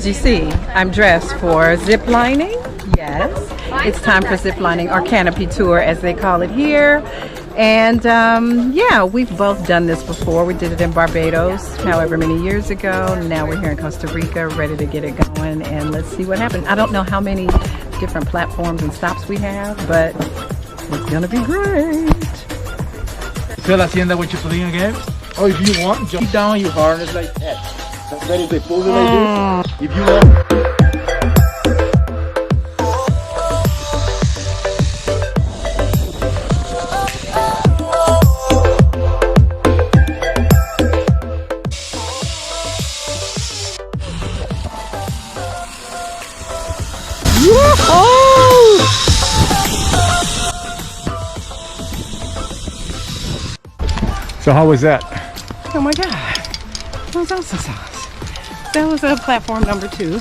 as you see, I'm dressed for zip lining. Yes, it's time for zip lining, or canopy tour as they call it here. And yeah, we've both done this before. We did it in Barbados however many years ago. Now we're here in Costa Rica, ready to get it going, and let's see what happens. I don't know how many different platforms and stops we have, but it's gonna be great. Tell Hacienda what you're putting again. Oh, if you want, jump down, you harness like that. That is the pull like this. If you want. So how was that? Oh my God, that was awesome sauce. That was platform number 2.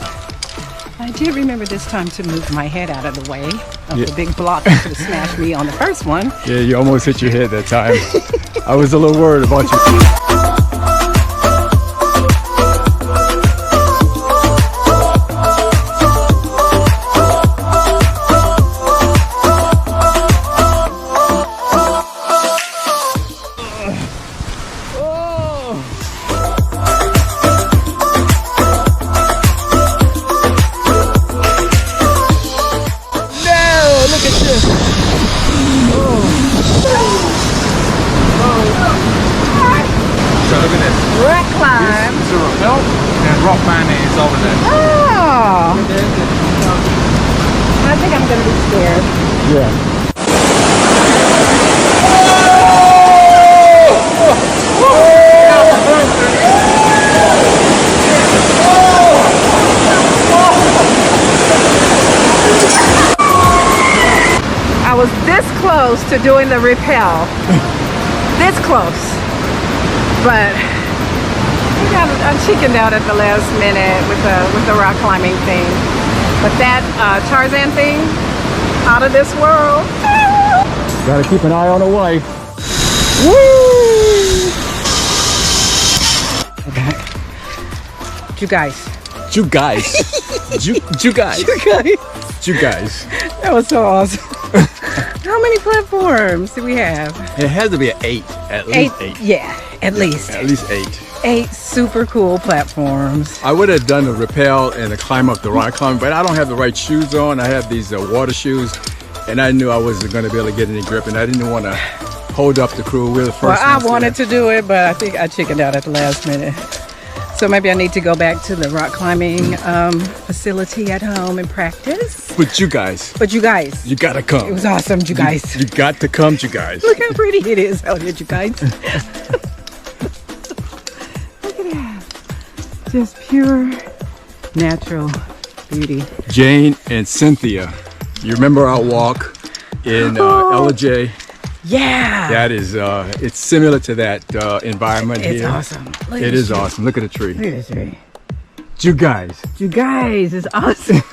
I did remember this time to move my head out of the way of the big block that could have smashed me on the first one. Yeah, you almost hit your head that time. I was a little worried about you. I think I'm gonna be scared. Yeah. I was this close to doing the rappel. This close. But I chickened out at the last minute with the rock climbing thing. But that Tarzan thing, out of this world. Gotta keep an eye on the wife. Woo! Okay. You guys. You guys. You guys. You guys. That was so awesome. How many platforms do we have? It has to be an 8. At least 8. Yeah, at least. At least 8. 8 super cool platforms. I would have done the rappel and the climb up the rock climb, but I don't have the right shoes on. I have these water shoes, and I knew I wasn't going to be able to get any grip, and I didn't want to hold up the crew. We're the first. Well, I wanted to do it, but I think I chickened out at the last minute. So maybe I need to go back to the rock climbing facility at home and practice. But you guys. You gotta come. It was awesome, you guys. You got to come, you guys. Look how pretty it is out here, you guys. Just pure natural beauty. Jane and Cynthia, you remember our walk in LJ? Yeah. That is, it's similar to that environment here. It's awesome. It is awesome. Look at the tree. Look at the tree. You guys. You guys, it's awesome.